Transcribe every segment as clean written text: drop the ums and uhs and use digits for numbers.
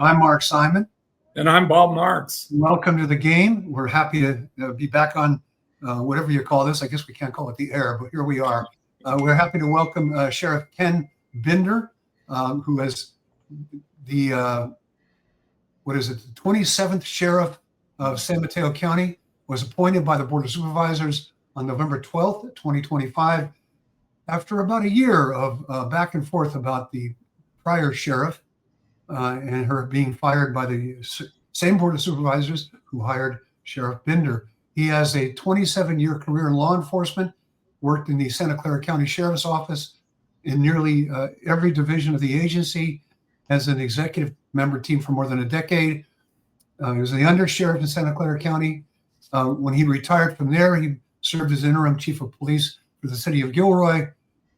I'm Mark Simon. And I'm Bob Marks. Welcome to the game. We're happy to be back on whatever you call this. I guess we can't call it the air, but here we are. We're happy to welcome Sheriff Ken Binder, who is the, the 27th Sheriff of San Mateo County, was appointed by the Board of Supervisors on November 12th, 2025, after about a year of back and forth about the prior sheriff and her being fired by the same Board of Supervisors who hired Sheriff Binder. He has a 27-year career in law enforcement, worked in the Santa Clara County Sheriff's Office in nearly every division of the agency, as an executive member team for more than a decade. He was the undersheriff in Santa Clara County. When he retired from there, he served as interim chief of police for the city of Gilroy,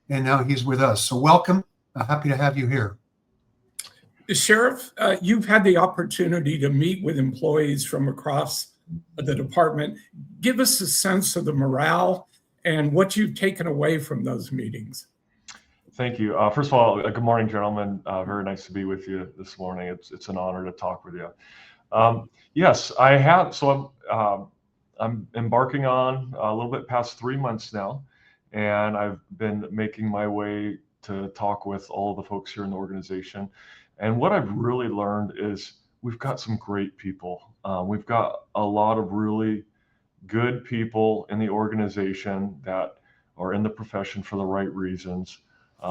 and now he's with us. So welcome. Happy to have you here. Sheriff, you've had the opportunity to meet with employees from across the department. Give us a sense of the morale and what you've taken away from those meetings. Thank you. First of all, good morning, gentlemen. Very nice to be with you this morning. It's an honor to talk with you. Yes, I have. So I'm embarking on a little bit past 3 months now, and I've been making my way to talk with all the folks here in the organization. And what I've really learned is we've got some great people. We've got a lot of really good people in the organization that are in the profession for the right reasons.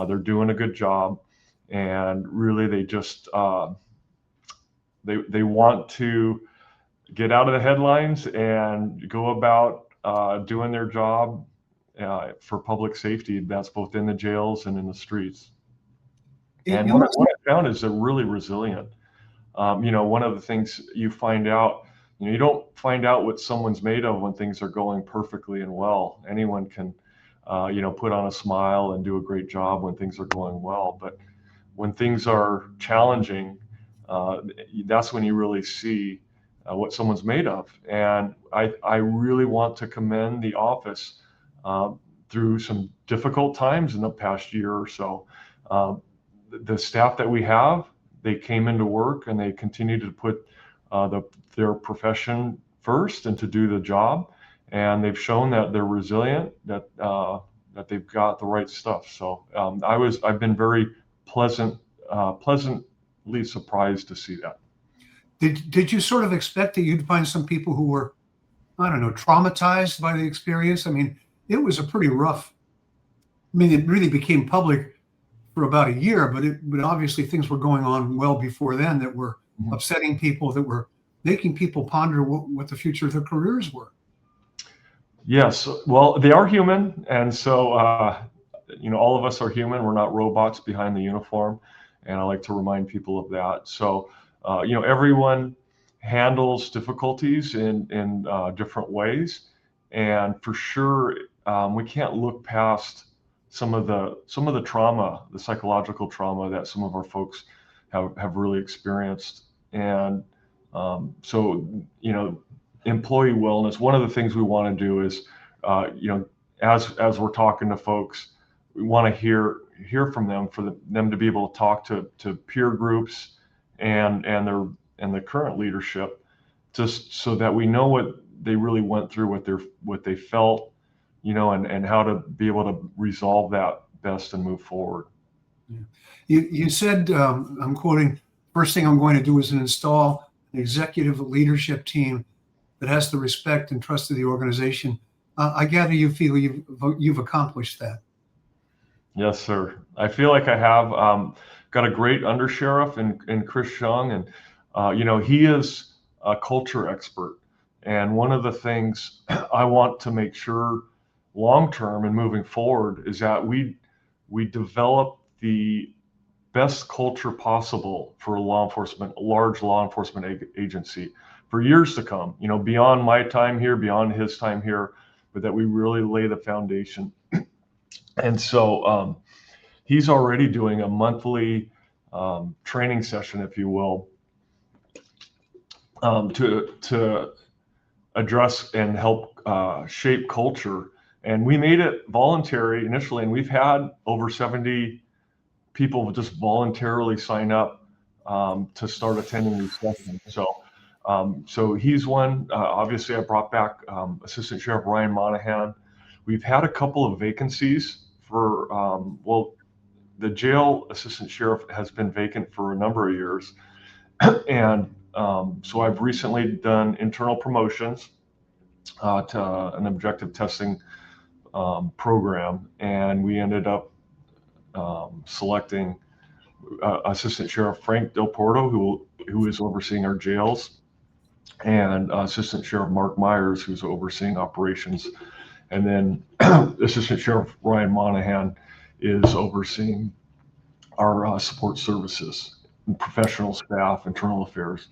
They're doing a good job, and really they just they want to get out of the headlines and go about doing their job for public safety. That's both in the jails and in the streets. And what I found is they're really resilient. One of the things you find out, you don't find out what someone's made of when things are going perfectly and well. Anyone can, put on a smile and do a great job when things are going well. But when things are challenging, that's when you really see what someone's made of. And I really want to commend the office through some difficult times in the past year or so. The staff that we have, they came into work and they continue to put their profession first and to do the job. And they've shown that they're resilient, that they've got the right stuff. So I've been very pleasantly surprised to see that. Did you sort of expect that you'd find some people who were, traumatized by the experience? I mean, it was a pretty rough, it really became public for about a year, but obviously things were going on well before then that were upsetting people, that were making people ponder what the future of their careers were. Yes, well, they are human, and so all of us are human. We're not robots behind the uniform, and I like to remind people of that. So everyone handles difficulties in different ways, and for sure we can't look past some of the trauma, the psychological trauma that some of our folks have really experienced. And so employee wellness, one of the things we want to do is as we're talking to folks, we want to hear from them, for them to be able to talk to peer groups and the current leadership, just so that we know what they really went through, what they felt, and how to be able to resolve that best and move forward. You said, I'm quoting, first thing I'm going to do is install an executive leadership team that has the respect and trust of the organization. I gather you feel you've accomplished that. Yes, sir. I feel like I have got a great undersheriff in Chris Young, and he is a culture expert. And one of the things I want to make sure long-term and moving forward is that we develop the best culture possible for a large law enforcement agency for years to come, beyond my time here, beyond his time here, but that we really lay the foundation. And so he's already doing a monthly training session, if you will, to address and help shape culture. And we made it voluntary initially, and we've had over 70 people just voluntarily sign up to start attending these sessions. So he's one. Obviously, I brought back Assistant Sheriff Ryan Monahan. We've had a couple of vacancies for, the jail assistant sheriff has been vacant for a number of years. And so I've recently done internal promotions to an objective testing program. And we ended up selecting Assistant Sheriff Frank Del Porto, who is overseeing our jails, and Assistant Sheriff Mark Myers, who's overseeing operations. And then Assistant Sheriff Ryan Monahan is overseeing our support services, professional staff, internal affairs.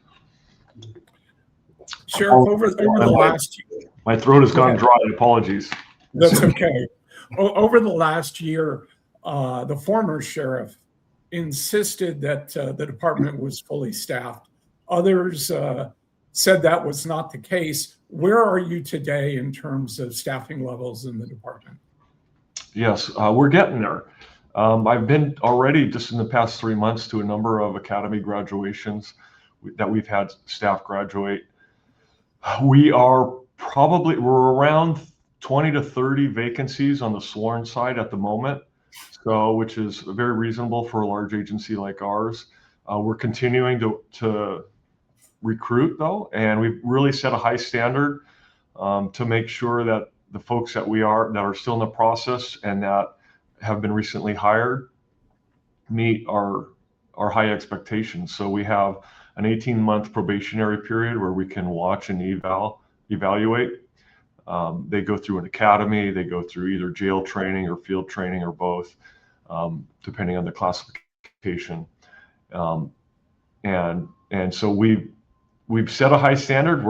Sheriff, over the last year. My throat has gone dry. Apologies. That's okay. Over the last year, the former sheriff insisted that the department was fully staffed. Others said that was not the case. Where are you today in terms of staffing levels in the department? Yes, we're getting there. I've been already just in the past 3 months to a number of academy graduations that we've had staff graduate. We're around 20 to 30 vacancies on the sworn side at the moment, so which is very reasonable for a large agency like ours. We're continuing to recruit though, and we've really set a high standard to make sure that the folks that are still in the process and that have been recently hired meet our high expectations. So we have an 18-month probationary period where we can watch and evaluate. They go through an academy, they go through either jail training or field training or both, depending on the classification. And so we've set a high standard.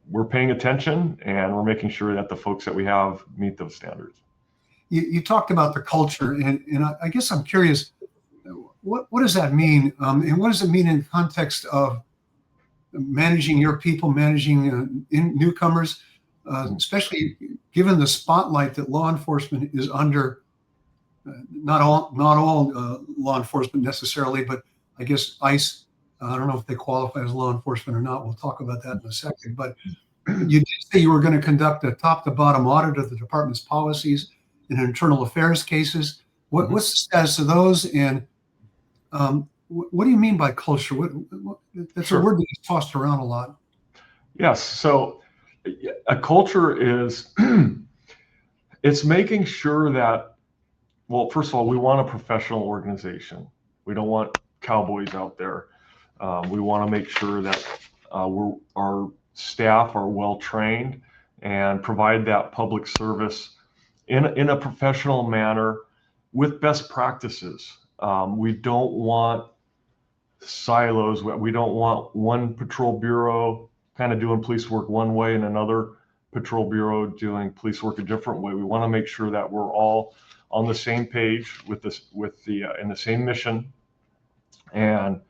We're paying attention, and we're making sure that the folks that we have meet those standards. You talked about the culture, and I guess I'm curious, what does that mean? And what does it mean in context of managing your people, managing newcomers, especially given the spotlight that law enforcement is under? Not all law enforcement necessarily, but I guess ICE. I don't know if they qualify as law enforcement or not. We'll talk about that in a second. But you did say you were going to conduct a top-to-bottom audit of the department's policies in internal affairs cases. What's the status of those, and what do you mean by culture? That's a word that gets tossed around a lot. Yes. So a culture is it's making sure that, well, first of all, we want a professional organization. We don't want cowboys out there. We want to make sure that our staff are well trained and provide that public service in a professional manner with best practices. We don't want silos. We don't want one patrol bureau kind of doing police work one way and another patrol bureau doing police work a different way. We want to make sure that we're all on the same page in the same mission, and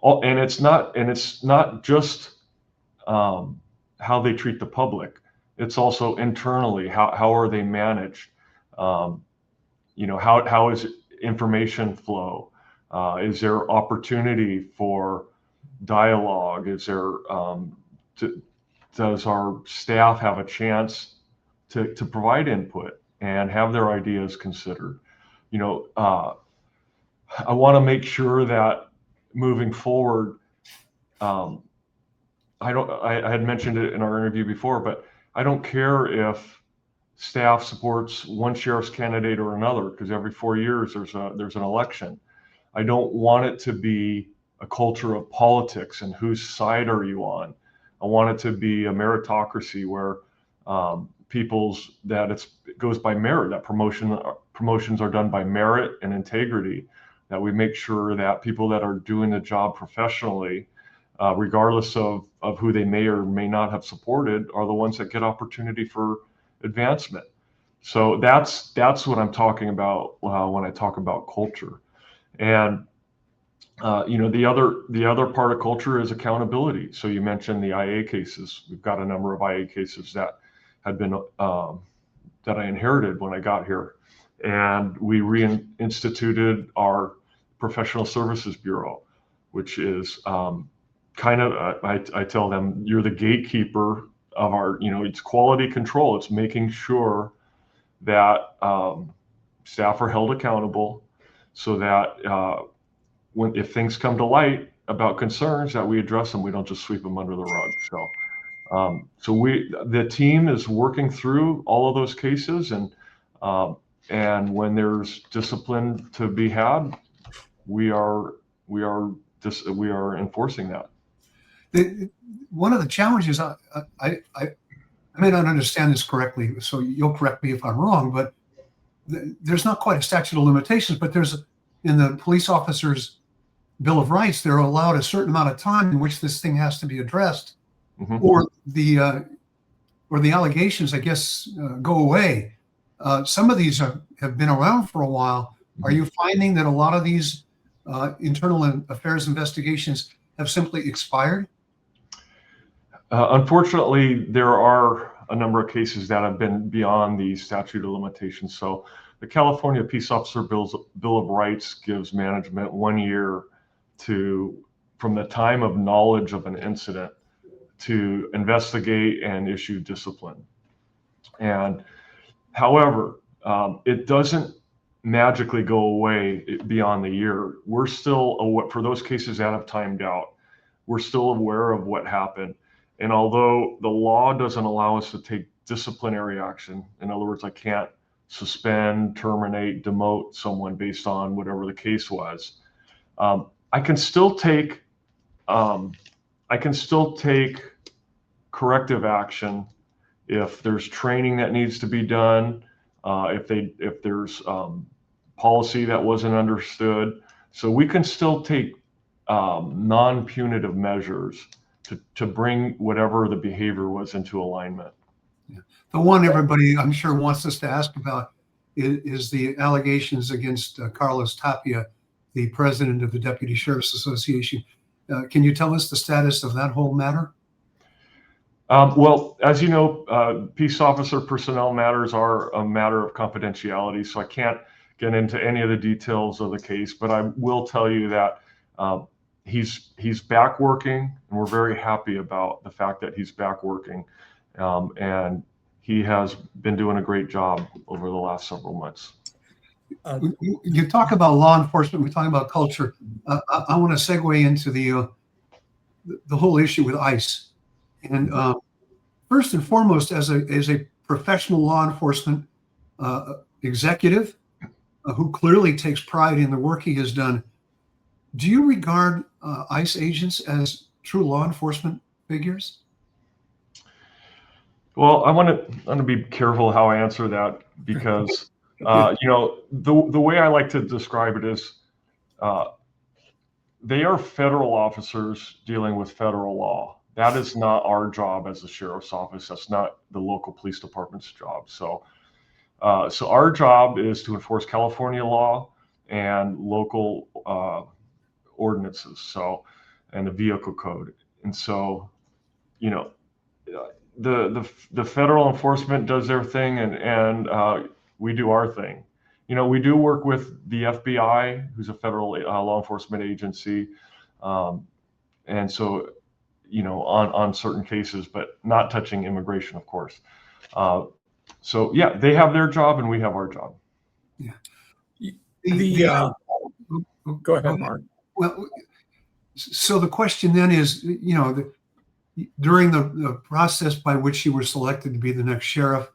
it's not just how they treat the public. It's also internally, how are they managed? How is information flow? Is there opportunity for dialogue? Is there does our staff have a chance to provide input and have their ideas considered? I want to make sure that moving forward, I had mentioned it in our interview before, but I don't care if staff supports one sheriff's candidate or another, because every 4 years there's an election. I don't want it to be a culture of politics and whose side are you on. I want it to be a meritocracy where it goes by merit, that promotions are done by merit and integrity, that we make sure that people that are doing the job professionally, regardless of who they may or may not have supported, are the ones that get opportunity for advancement. So that's what I'm talking about when I talk about culture. And the other part of culture is accountability. So you mentioned the IA cases. We've got a number of IA cases that had been that I inherited when I got here, and we reinstituted our professional services bureau. which is kind of, I tell them, you're the gatekeeper of our, it's quality control. It's making sure that staff are held accountable so that if things come to light about concerns, that we address them. We don't just sweep them under the rug. So the team is working through all of those cases, and when there's discipline to be had, we are enforcing that. One of the challenges, I may not understand this correctly, so you'll correct me if I'm wrong, but there's not quite a statute of limitations, but in the police officer's Bill of Rights, they're allowed a certain amount of time in which this thing has to be addressed, or the allegations, I guess, go away. Some of these have been around for a while. Are you finding that a lot of these internal affairs investigations have simply expired? Unfortunately, there are a number of cases that have been beyond the statute of limitations. So the California Peace Officer Bill of Rights gives management 1 year from the time of knowledge of an incident to investigate and issue discipline. And however, it doesn't magically go away beyond the year. We're still, for those cases that have timed out, we're still aware of what happened. And although the law doesn't allow us to take disciplinary action, in other words, I can't suspend, terminate, demote someone based on whatever the case was, I can still take corrective action if there's training that needs to be done, if there's policy that wasn't understood. So we can still take non-punitive measures to bring whatever the behavior was into alignment. Yeah. The one everybody, I'm sure, wants us to ask about is the allegations against Carlos Tapia, the president of the Deputy Sheriff's Association. Can you tell us the status of that whole matter? Well, as you know, peace officer personnel matters are a matter of confidentiality, so I can't get into any of the details of the case, but I will tell you that he's back working, and we're very happy about the fact that he's back working, and he has been doing a great job over the last several months. You talk about law enforcement, we talk about culture. I want to segue into the whole issue with ICE. And first and foremost, as a professional law enforcement executive who clearly takes pride in the work he has done, do you regard ICE agents as true law enforcement figures? Well, I want to be careful how I answer that, because the way I like to describe it is they are federal officers dealing with federal law. That is not our job as the sheriff's office. That's not the local police department's job. So our job is to enforce California law and local ordinances, and the vehicle code. And so, the federal enforcement does their thing, and we do our thing. We do work with the FBI, who's a federal law enforcement agency, and so, on certain cases, but not touching immigration, of course. So yeah, they have their job and we have our job. Yeah. Go ahead, Mark. Well, so the question then is, during the process by which you were selected to be the next sheriff,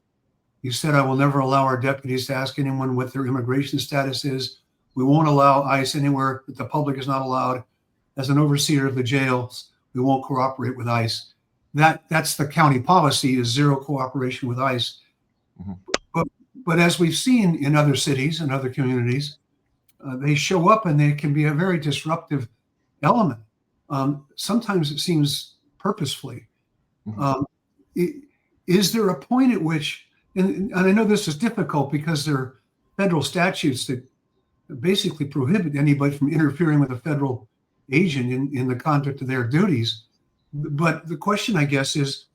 you said, I will never allow our deputies to ask anyone what their immigration status is. We won't allow ICE anywhere that the public is not allowed. As an overseer of the jails, we won't cooperate with ICE. That's the county policy, is zero cooperation with ICE. Mm-hmm. But as we've seen in other cities and other communities, they show up and they can be a very disruptive element. Sometimes it seems purposefully. Mm-hmm. Is there a point at which, and I know this is difficult because there are federal statutes that basically prohibit anybody from interfering with a federal agent in the conduct of their duties. But the question, I guess, is,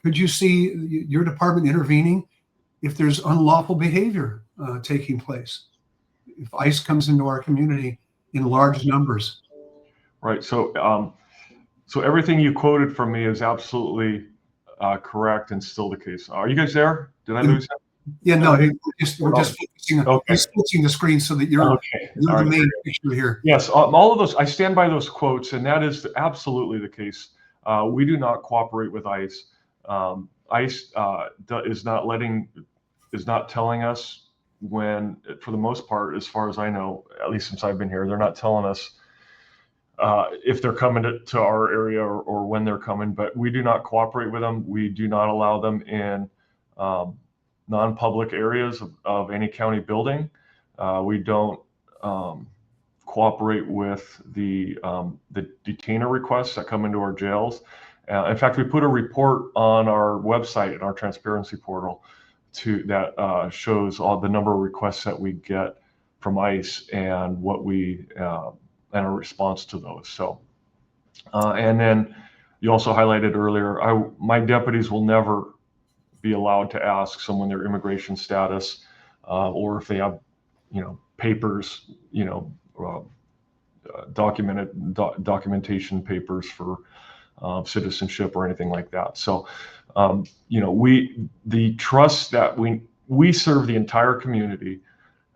could you see your department intervening if there's unlawful behavior taking place? If ICE comes into our community in large numbers? Right. So everything you quoted from me is absolutely correct and still the case. Are you guys there? Did I lose him? Yeah, no, we're just focusing on, Okay. he's switching the screen so that you're Okay. the All right. main picture here. Yes, all of those, I stand by those quotes, and that is absolutely the case. We do not cooperate with ICE. ICE is not telling us when, for the most part, as far as I know, at least since I've been here, they're not telling us if they're coming to our area or when they're coming, but we do not cooperate with them. We do not allow them in non-public areas of any county building. We don't cooperate with the detainer requests that come into our jails. In fact, we put a report on our website, in our transparency portal, that shows all the number of requests that we get from ICE and what we and a response to those. So, and then you also highlighted earlier, my deputies will never be allowed to ask someone their immigration status or if they have, papers, documentation papers for citizenship or anything like that. So, the trust that we serve the entire community,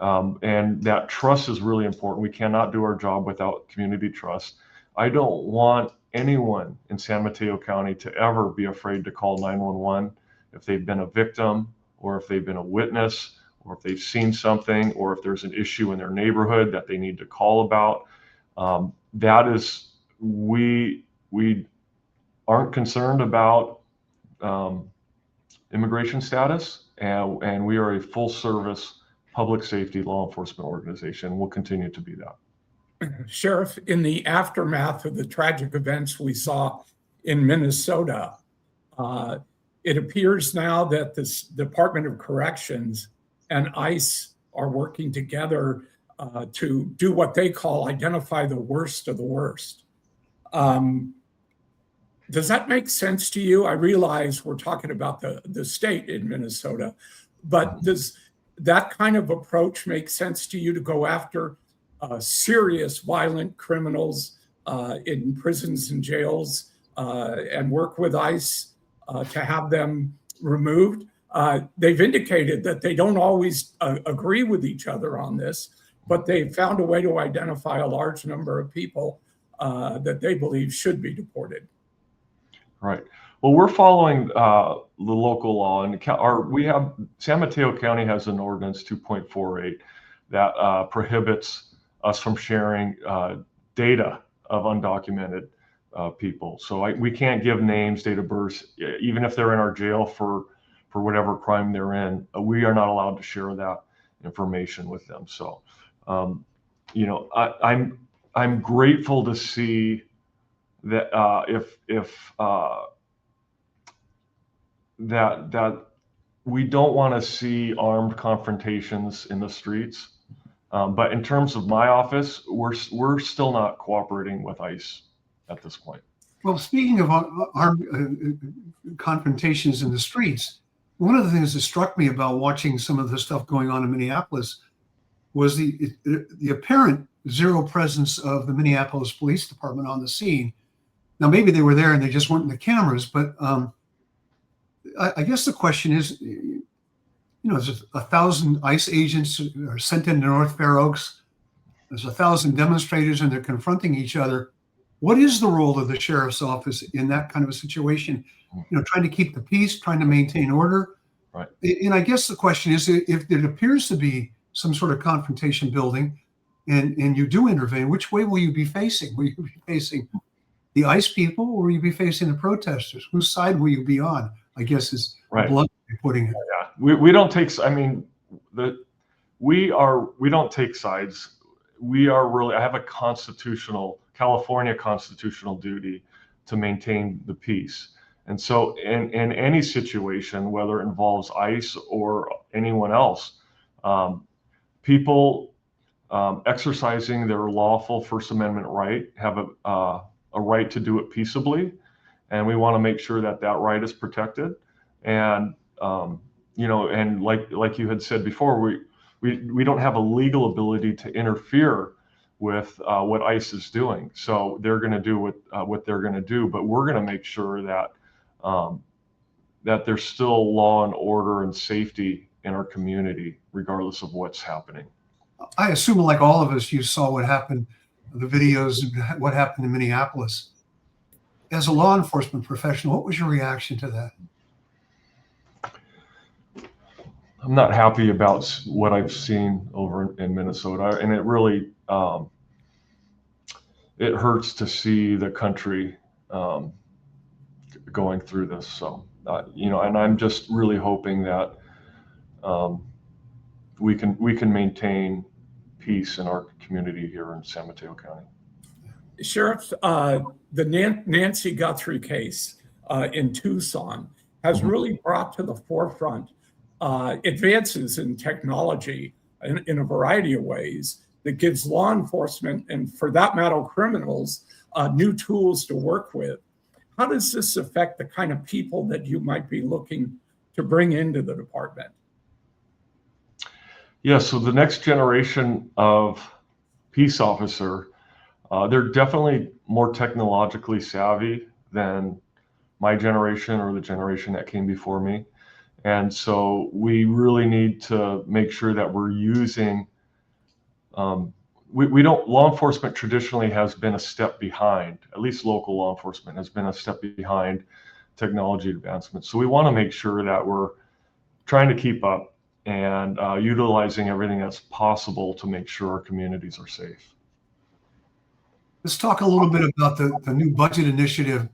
and that trust is really important. We cannot do our job without community trust. I don't want anyone in San Mateo County to ever be afraid to call 911 if they've been a victim, or if they've been a witness, or if they've seen something, or if there's an issue in their neighborhood that they need to call about. We aren't concerned about immigration status, and we are a full service public safety law enforcement organization. We'll continue to be that. Sheriff, in the aftermath of the tragic events we saw in Minnesota, it appears now that this Department of Corrections and ICE are working together to do what they call identify the worst of the worst. Does that make sense to you? I realize we're talking about the state in Minnesota, but does that kind of approach make sense to you, to go after serious violent criminals in prisons and jails and work with ICE to have them removed? They've indicated that they don't always agree with each other on this, but they've found a way to identify a large number of people that they believe should be deported. Right. Well, we're following the local law, and San Mateo County has an ordinance 2.48 that prohibits us from sharing data of undocumented people. So we can't give names, date of birth, even if they're in our jail for whatever crime they're in. We are not allowed to share that information with them. So, I'm grateful to see that that we don't want to see armed confrontations in the streets. But in terms of my office, we're still not cooperating with ICE at this point. Well, speaking of armed confrontations in the streets, one of the things that struck me about watching some of the stuff going on in Minneapolis was the apparent zero presence of the Minneapolis Police Department on the scene. Now, maybe they were there and they just weren't in the cameras, but I guess the question is, there's 1,000 ICE agents are sent into North Fair Oaks. There's 1,000 demonstrators and they're confronting each other. What is the role of the sheriff's office in that kind of a situation? Trying to keep the peace, trying to maintain order. Right. And I guess the question is, if it appears to be some sort of confrontation building and you do intervene, which way will you be facing? Will you be facing the ICE people, or will you be facing the protesters? Whose side will you be on, I guess is right. bluntly putting it. Yeah, we don't take, we don't take sides. I have a California constitutional duty to maintain the peace. And so in any situation, whether it involves ICE or anyone else, people exercising their lawful First Amendment right have a right to do it peaceably. And we want to make sure that right is protected. And, and like you had said before, we don't have a legal ability to interfere with what ICE is doing. So they're going to do what they're going to do, but we're going to make sure that that there's still law and order and safety in our community, regardless of what's happening. I assume, like all of us, you saw what happened, the videos, what happened in Minneapolis. As a law enforcement professional, what was your reaction to that? I'm not happy about what I've seen over in Minnesota, and it really it hurts to see the country going through this. So, you know, and I'm just really hoping that we can maintain peace in our community here in San Mateo County. Sheriff, the Nancy Guthrie case in Tucson has really brought to the forefront advances in technology in a variety of ways that gives law enforcement, and for that matter, criminals, new tools to work with. How does this affect the kind of people that you might be looking to bring into the department? Yeah, so the next generation of peace officer, they're definitely more technologically savvy than my generation or the generation that came before me. And so we really need to make sure that we're using, law enforcement traditionally has been a step behind, at least local law enforcement has been a step behind technology advancement. So we want to make sure that we're trying to keep up and utilizing everything that's possible to make sure our communities are safe. Let's talk a little bit about the new budget initiative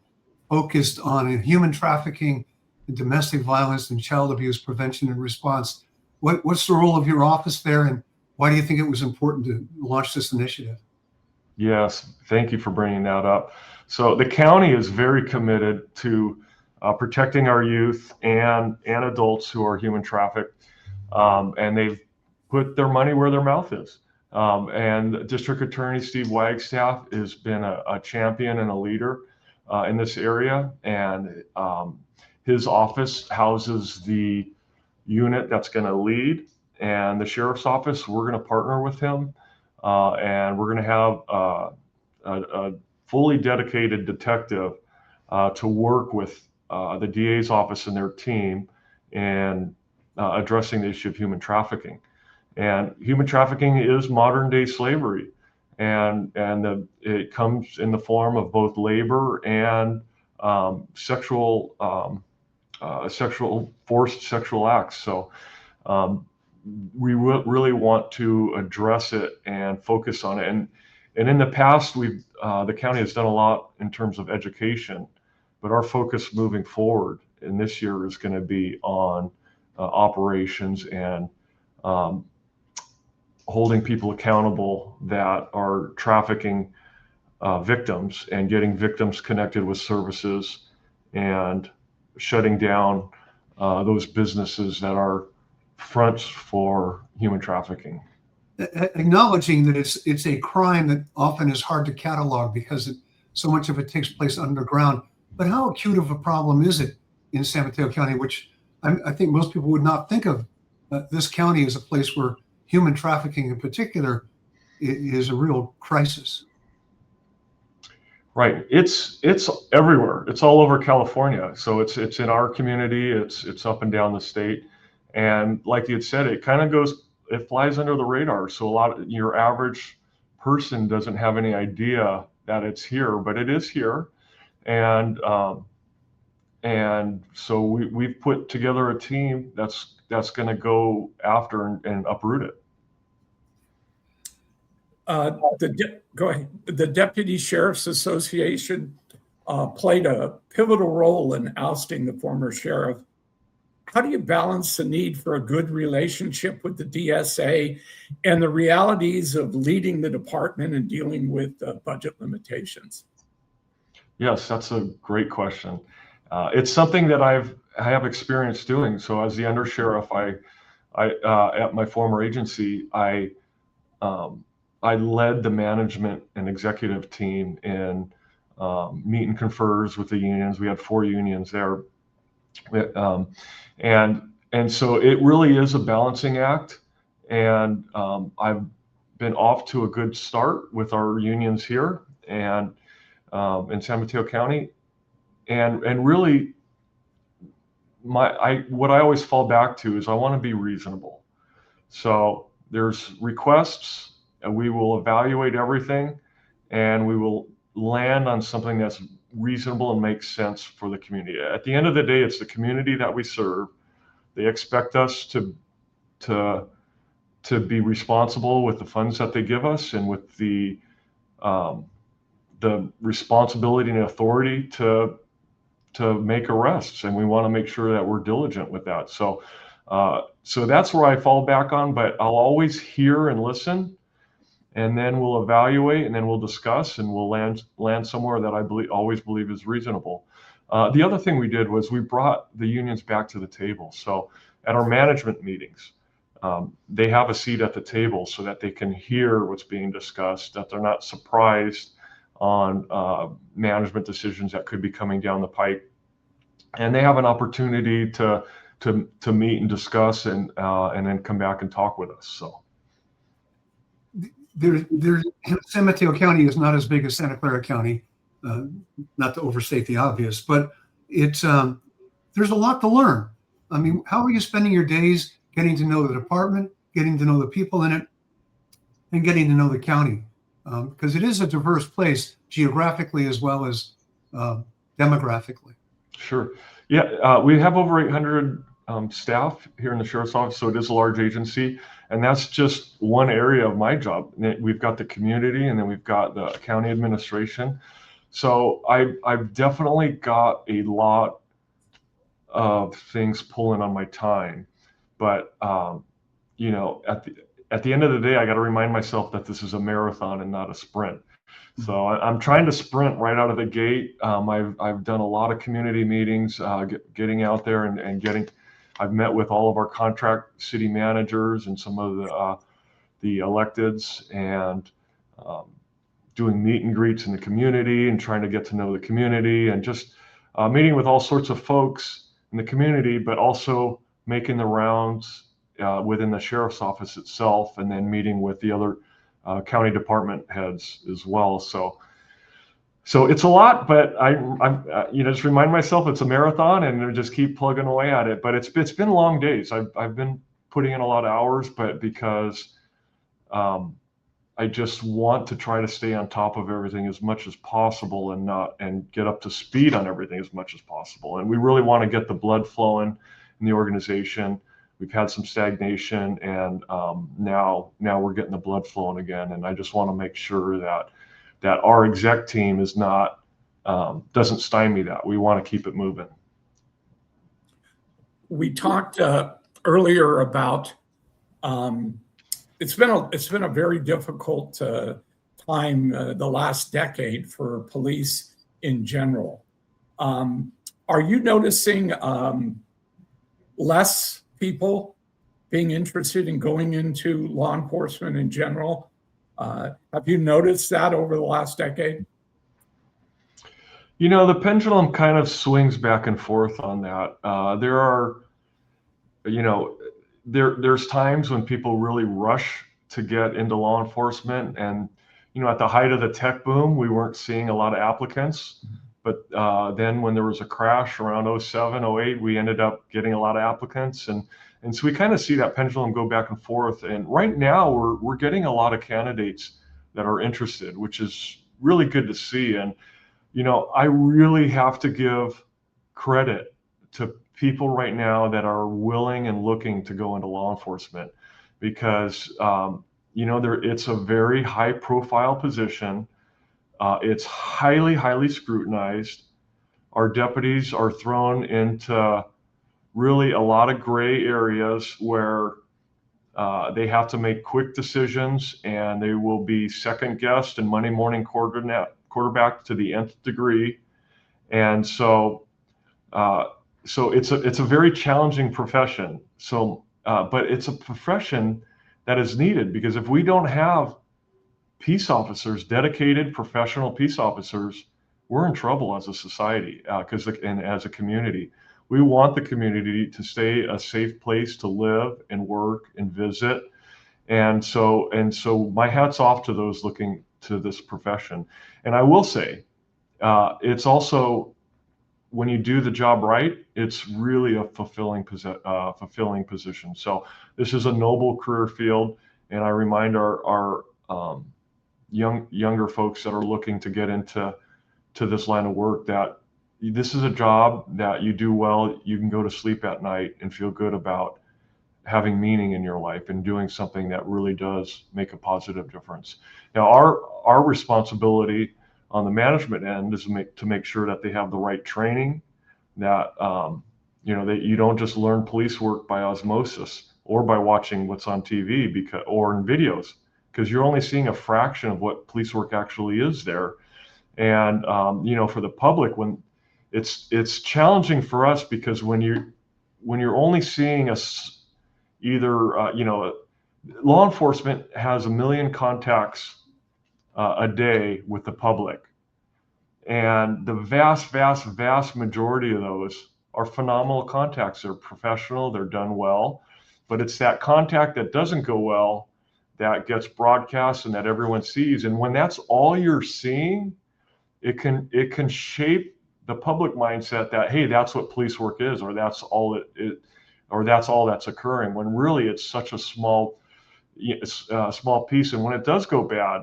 focused on human trafficking, and domestic violence, and child abuse prevention and response. What's the role of your office there, and why do you think it was important to launch this initiative? Yes, thank you for bringing that up. So the county is very committed to protecting our youth and adults who are human trafficked, and they've put their money where their mouth is. And District Attorney Steve Wagstaff has been a champion and a leader in this area, and his office houses the unit that's going to lead, and the sheriff's office, we're going to partner with him, and we're going to have a fully dedicated detective to work with the DA's office and their team in addressing the issue of human trafficking. And human trafficking is modern day slavery, and it comes in the form of both labor and forced sexual acts. So we really want to address it and focus on it. And in the past, the county has done a lot in terms of education, but our focus moving forward in this year is going to be on operations and holding people accountable that are trafficking victims and getting victims connected with services and shutting down those businesses that are fronts for human trafficking. Acknowledging that it's a crime that often is hard to catalog because so much of it takes place underground. But how acute of a problem is it in San Mateo County, which I think most people would not think of this county as a place where human trafficking in particular is a real crisis? Right. It's everywhere. It's all over California. So it's in our community. It's up and down the state. And like you had said, it flies under the radar. So your average person doesn't have any idea that it's here, but it is here. And so we've put together a team that's going to go after and uproot it. Go ahead. The Deputy Sheriff's Association played a pivotal role in ousting the former sheriff. How do you balance the need for a good relationship with the DSA and the realities of leading the department and dealing with budget limitations? Yes, that's a great question. It's something that I have experience doing. So as the undersheriff, I at my former agency, I led the management and executive team in meet and confers with the unions. We had 4 unions there. And so it really is a balancing act. And I've been off to a good start with our unions here and in San Mateo County, and really what I always fall back to is I want to be reasonable. So there's requests, and we will evaluate everything, and we will land on something that's reasonable and makes sense for the community. At the end of the day, it's the community that we serve. They expect us to be responsible with the funds that they give us and with the responsibility and authority to make arrests, and we want to make sure that we're diligent with that. So that's where I fall back on, but I'll always hear and listen, and then we'll evaluate, and then we'll discuss, and we'll land somewhere that I always believe is reasonable. The other thing we did was we brought the unions back to the table. So at our management meetings, they have a seat at the table so that they can hear what's being discussed, that they're not surprised on management decisions that could be coming down the pipe, and they have an opportunity to meet and discuss, and then come back and talk with us. So San Mateo County is not as big as Santa Clara County, not to overstate the obvious, but it's there's a lot to learn. I mean, how are you spending your days getting to know the department, getting to know the people in it, and getting to know the county? Because it is a diverse place geographically as well as demographically. Sure. Yeah, we have over 800 staff here in the Sheriff's Office, so it is a large agency, and that's just one area of my job. We've got the community, and then we've got the county administration. So I've definitely got a lot of things pulling on my time, but you know, at the end of the day, I got to remind myself that this is a marathon and not a sprint. So I'm trying to sprint right out of the gate. I've done a lot of community meetings, getting out there and I've met with all of our contract city managers and some of the electeds, and doing meet and greets in the community and trying to get to know the community, and just meeting with all sorts of folks in the community, but also making the rounds within the sheriff's office itself, and then meeting with the other county department heads as well. So it's a lot, but I'm just remind myself it's a marathon, and just keep plugging away at it. But it's been long days. I've been putting in a lot of hours, but because I just want to try to stay on top of everything as much as possible, and get up to speed on everything as much as possible. And we really want to get the blood flowing in the organization. We've had some stagnation, and now we're getting the blood flowing again. And I just want to make sure that our exec team is not doesn't stymie that. We want to keep it moving. We talked earlier about it's been a very difficult time the last decade for police in general. Are you noticing less people being interested in going into law enforcement in general? Have you noticed that over the last decade? You know, the pendulum kind of swings back and forth on that. There are, there's times when people really rush to get into law enforcement, and at the height of the tech boom, we weren't seeing a lot of applicants. But then when there was a crash around 07, 08, we ended up getting a lot of applicants. And so we kind of see that pendulum go back and forth. And right now we're getting a lot of candidates that are interested, which is really good to see. And, I really have to give credit to people right now that are willing and looking to go into law enforcement, because, it's a very high profile position. It's highly, highly scrutinized. Our deputies are thrown into really a lot of gray areas where they have to make quick decisions, and they will be second guessed and Monday morning quarterback to the nth degree. And so it's a very challenging profession. But it's a profession that is needed, because if we don't have peace officers, dedicated professional peace officers, we're in trouble as a society, and as a community. We want the community to stay a safe place to live and work and visit. And so my hat's off to those looking to this profession. And I will say, it's also, when you do the job right, it's really a fulfilling position. So this is a noble career field, and I remind our younger folks that are looking to get into this line of work that this is a job that you do well. You can go to sleep at night and feel good about having meaning in your life and doing something that really does make a positive difference. Now, our responsibility on the management end is to make sure that they have the right training, that that you don't just learn police work by osmosis or by watching what's on TV or in videos, because you're only seeing a fraction of what police work actually is there. And for the public, when it's challenging for us, because when you're only seeing law enforcement has 1 million contacts a day with the public. And the vast, vast, vast majority of those are phenomenal contacts. They're professional, they're done well, but it's that contact that doesn't go well that gets broadcast and that everyone sees. And when that's all you're seeing, it can shape the public mindset that, hey, that's what police work is, or that's all that's all that's occurring, when really it's such a small piece. And when it does go bad,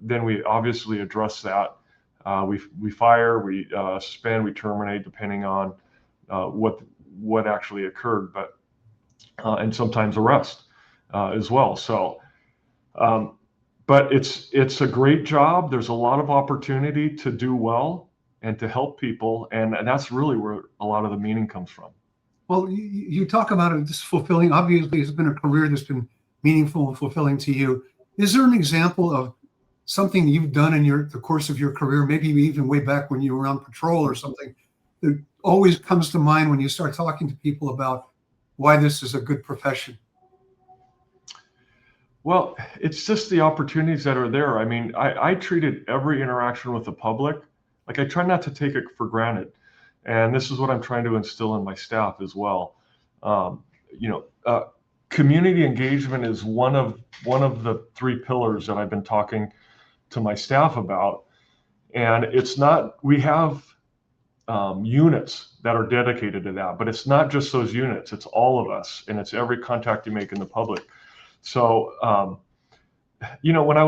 then we obviously address that. We fire, we suspend, we terminate, depending on what actually occurred, but and sometimes arrest as well. So, but it's a great job. There's a lot of opportunity to do well and to help people, and that's really where a lot of the meaning comes from. Well, you talk about it, this fulfilling. Obviously, it's been a career that's been meaningful and fulfilling to you. Is there an example of something you've done in the course of your career, maybe even way back when you were on patrol or something, that always comes to mind when you start talking to people about why this is a good profession? Well, it's just the opportunities that are there. I mean, I treated every interaction with the public, like, I try not to take it for granted. And this is what I'm trying to instill in my staff as well. Community engagement is one of the 3 pillars that I've been talking to my staff about. And it's not, we have units that are dedicated to that, but it's not just those units, it's all of us, and it's every contact you make in the public. So, when I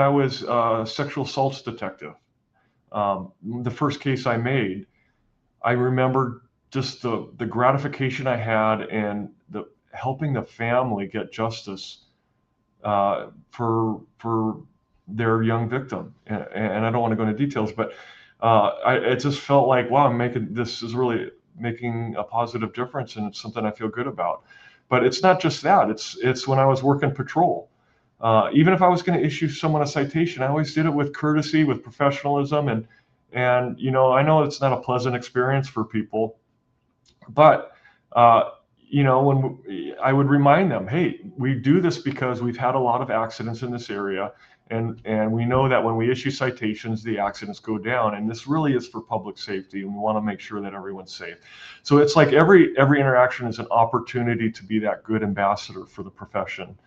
was a sexual assaults detective, the first case I made, I remember just the gratification I had, and helping the family get justice for their young victim. And I don't want to go into details, but it just felt like, wow, this is really making a positive difference, and it's something I feel good about. But it's not just that. It's when I was working patrol. Even if I was going to issue someone a citation, I always did it with courtesy, with professionalism, and I know it's not a pleasant experience for people, but when I would remind them, hey, we do this because we've had a lot of accidents in this area, and we know that when we issue citations, the accidents go down, and this really is for public safety, and we want to make sure that everyone's safe. So it's like every interaction is an opportunity to be that good ambassador for the profession.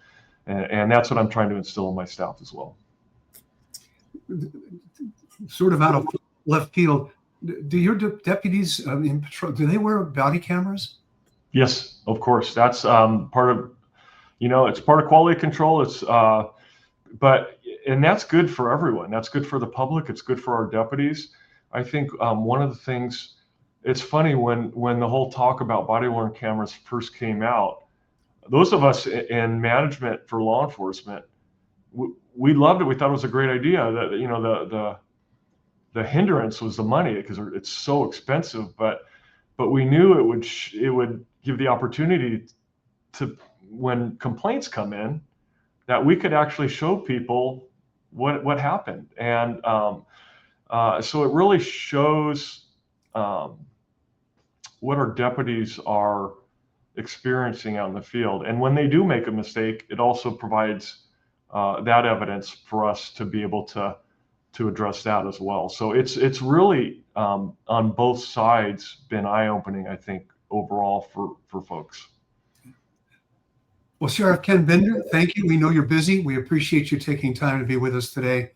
And that's what I'm trying to instill in my staff as well. Sort of out of left field, do your deputies in patrol, do they wear body cameras? Yes, of course. That's part of, it's part of quality control. It's, and that's good for everyone. That's good for the public. It's good for our deputies. I think one of the things, it's funny when the whole talk about body-worn cameras first came out, those of us in management for law enforcement, we loved it. We thought it was a great idea. That the hindrance was the money, because it's so expensive. But we knew it would give the opportunity to, when complaints come in, that we could actually show people what happened. And so it really shows what our deputies are experiencing out in the field. And when they do make a mistake, it also provides that evidence for us to be able to address that as well. So it's really on both sides been eye-opening, I think, overall for folks. Well, Sheriff Ken Bender, thank you. We know you're busy. We appreciate you taking time to be with us today.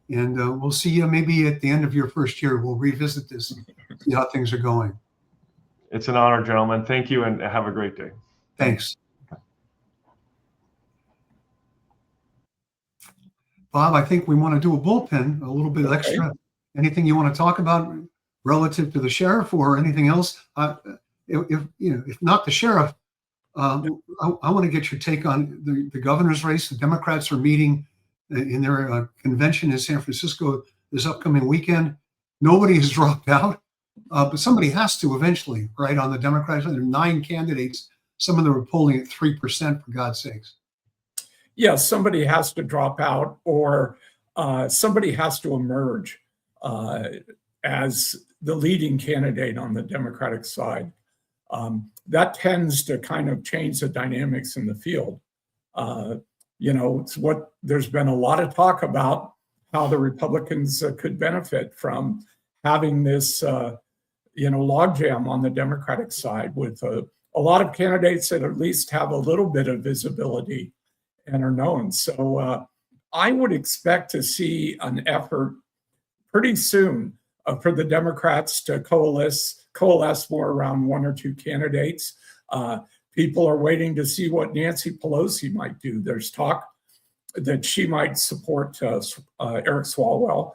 And we'll see you maybe at the end of your first year. We'll revisit this, see how things are going. It's an honor, gentlemen. Thank you, and have a great day. Thanks. Bob, I think we want to do a bullpen, a little bit extra. Anything you want to talk about relative to the sheriff or anything else? If not the sheriff, I want to get your take on the governor's race. The Democrats are meeting in their convention in San Francisco this upcoming weekend. Nobody has dropped out, but somebody has to eventually, right? On the Democrats, there are 9 candidates. Some of them are polling at 3%, for God's sakes. Yeah, somebody has to drop out, or somebody has to emerge as the leading candidate on the Democratic side. That tends to kind of change the dynamics in the field. It's what there's been a lot of talk about how the Republicans could benefit from having this, logjam on the Democratic side with a lot of candidates that at least have a little bit of visibility and are known. So I would expect to see an effort pretty soon for the Democrats to coalesce more around 1 or 2 candidates. People are waiting to see what Nancy Pelosi might do. There's talk that she might support Eric Swalwell.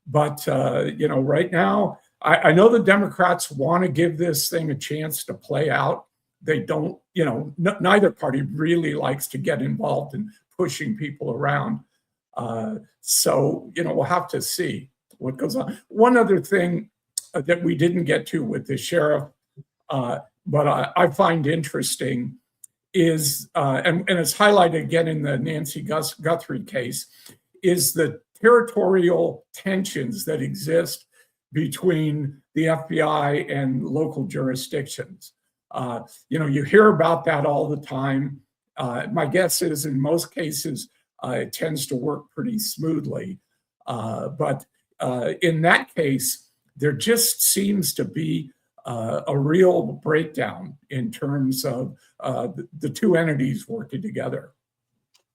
But right now, I know the Democrats want to give this thing a chance to play out. They don't, neither party really likes to get involved in pushing people around. So we'll have to see what goes on. One other thing that we didn't get to with the sheriff, but I find interesting is, and it's highlighted again in the Nancy Guthrie case, is the territorial tensions that exist between the FBI and local jurisdictions. You hear about that all the time. My guess is in most cases, it tends to work pretty smoothly. But in that case, there just seems to be a real breakdown in terms of the 2 entities working together.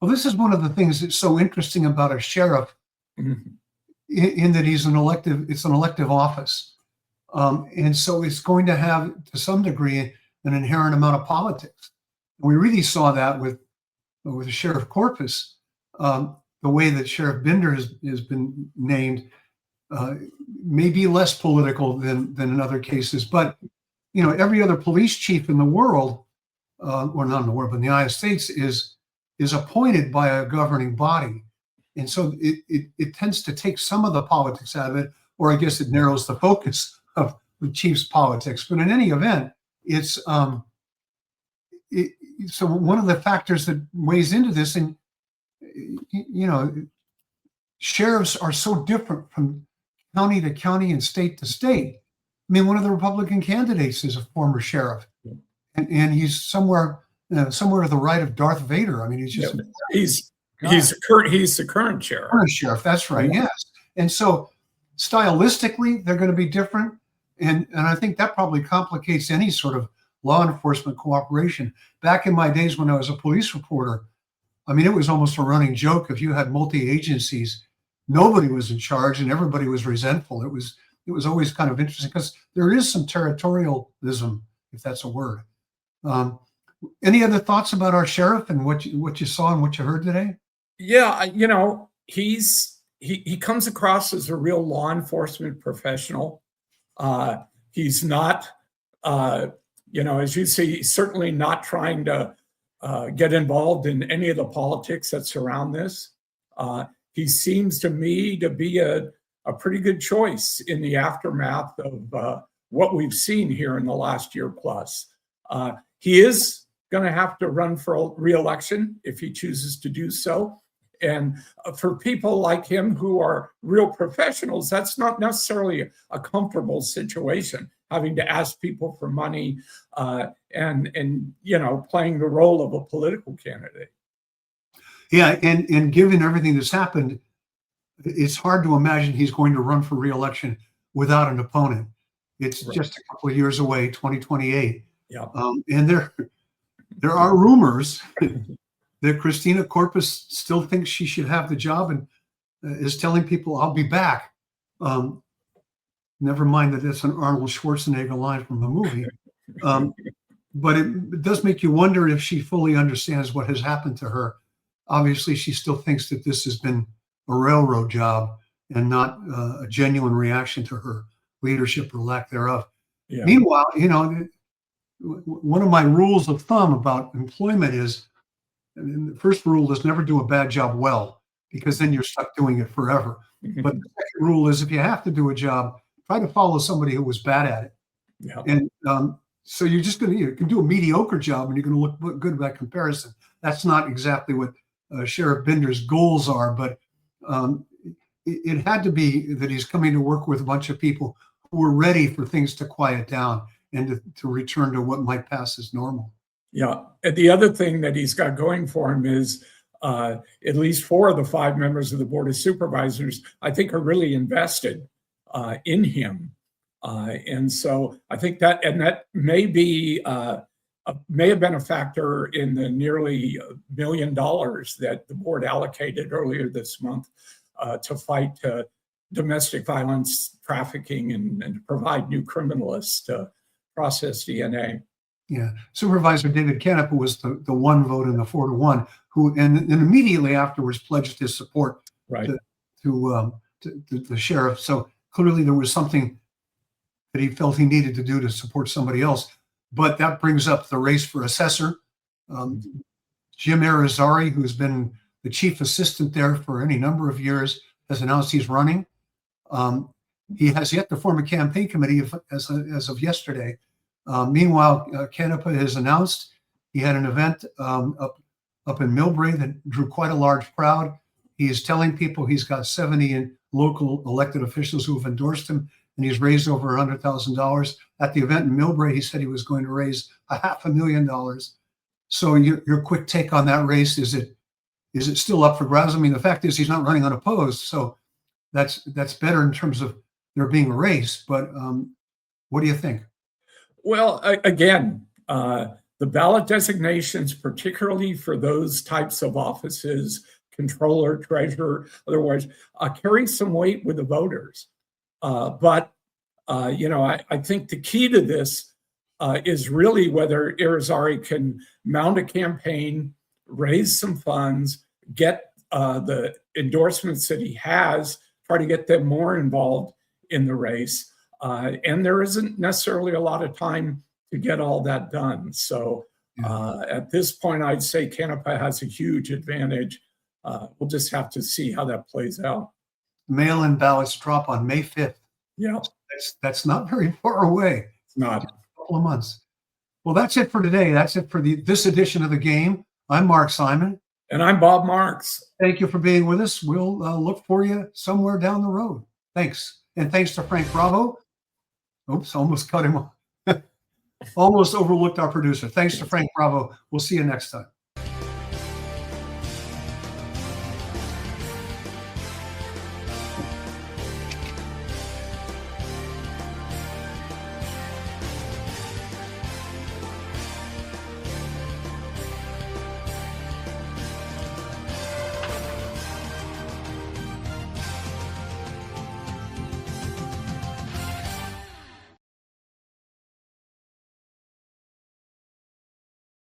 Well, this is one of the things that's so interesting about a sheriff, in that it's an elective office. And so it's going to have, to some degree, an inherent amount of politics. We really saw that with the Sheriff Corpus, the way that Sheriff Bender has been named. May be less political than in other cases, but every other police chief in the world, or not in the world, but in the United States, is appointed by a governing body, and so it tends to take some of the politics out of it, or I guess it narrows the focus of the chief's politics. But in any event, it's so one of the factors that weighs into this, and sheriffs are so different from county to county and state to state. I mean, one of the Republican candidates is a former sheriff, and he's somewhere to the right of Darth Vader. I mean, he's just he's the current sheriff. Current sheriff, that's right. Yes, and so stylistically, they're going to be different, and I think that probably complicates any sort of law enforcement cooperation. Back in my days when I was a police reporter, I mean, it was almost a running joke if you had multi-agencies. Nobody was in charge and everybody was resentful. It was always kind of interesting because there is some territorialism, if that's a word. Any other thoughts about our sheriff and what you saw and what you heard today? Yeah, he comes across as a real law enforcement professional. He's not, as you see, he's certainly not trying to get involved in any of the politics that surround this. He seems to me to be a pretty good choice in the aftermath of what we've seen here in the last year plus. He is going to have to run for re-election if he chooses to do so. And for people like him who are real professionals, that's not necessarily a comfortable situation, having to ask people for money and playing the role of a political candidate. Yeah, and given everything that's happened, it's hard to imagine he's going to run for re-election without an opponent. It's just a couple of years away, 2028. Yeah. And There are rumors that Christina Corpus still thinks she should have the job and is telling people, "I'll be back." Never mind that it's an Arnold Schwarzenegger line from the movie. But it does make you wonder if she fully understands what has happened to her. Obviously, she still thinks that this has been a railroad job and not a genuine reaction to her leadership or lack thereof. Yeah. Meanwhile, one of my rules of thumb about employment is, and the first rule is never do a bad job well, because then you're stuck doing it forever. But the second rule is, if you have to do a job, try to follow somebody who was bad at it. Yeah. And so you're just going to, you can do a mediocre job and you're going to look good by comparison. That's not exactly what Sheriff Binder's goals are, but it had to be that he's coming to work with a bunch of people who were ready for things to quiet down and to return to what might pass as normal. Yeah. And the other thing that he's got going for him is at least 4 of the 5 members of the Board of Supervisors, I think, are really invested in him. And so I think that may have been a factor in the nearly $1 million that the board allocated earlier this month to fight domestic violence, trafficking, and to provide new criminalists to process DNA. Yeah, Supervisor David Canepa was the one vote in the 4-1, who and immediately afterwards pledged his support to the sheriff. So clearly there was something that he felt he needed to do to support somebody else. But that brings up the race for assessor. Jim Arizari, who's been the chief assistant there for any number of years, has announced he's running. He has yet to form a campaign committee as of yesterday. Meanwhile, Canepa has announced he had an event up in Millbrae that drew quite a large crowd. He is telling people he's got 70 local elected officials who have endorsed him, and he's raised over $100,000. At the event in Millbrae, he said he was going to raise $500,000. So your quick take on that race, is it still up for grabs? I mean, the fact is he's not running unopposed, so that's better in terms of there being a race. But what do you think? Well, again, the ballot designations, particularly for those types of offices, controller, treasurer, otherwise, carry some weight with the voters. But I think the key to this is really whether Irizarry can mount a campaign, raise some funds, get the endorsements that he has, try to get them more involved in the race. And there isn't necessarily a lot of time to get all that done. So at this point, I'd say Canepa has a huge advantage. We'll just have to see how that plays out. Mail-in ballots drop on May 5th. Yeah. That's not very far away. It's not. Just a couple of months. Well, that's it for today. That's it for this edition of The Game. I'm Mark Simon. And I'm Bob Marks. Thank you for being with us. We'll look for you somewhere down the road. Thanks. And thanks to Frank Bravo. Oops, almost cut him off. Almost overlooked our producer. Thanks to Frank Bravo. We'll see you next time.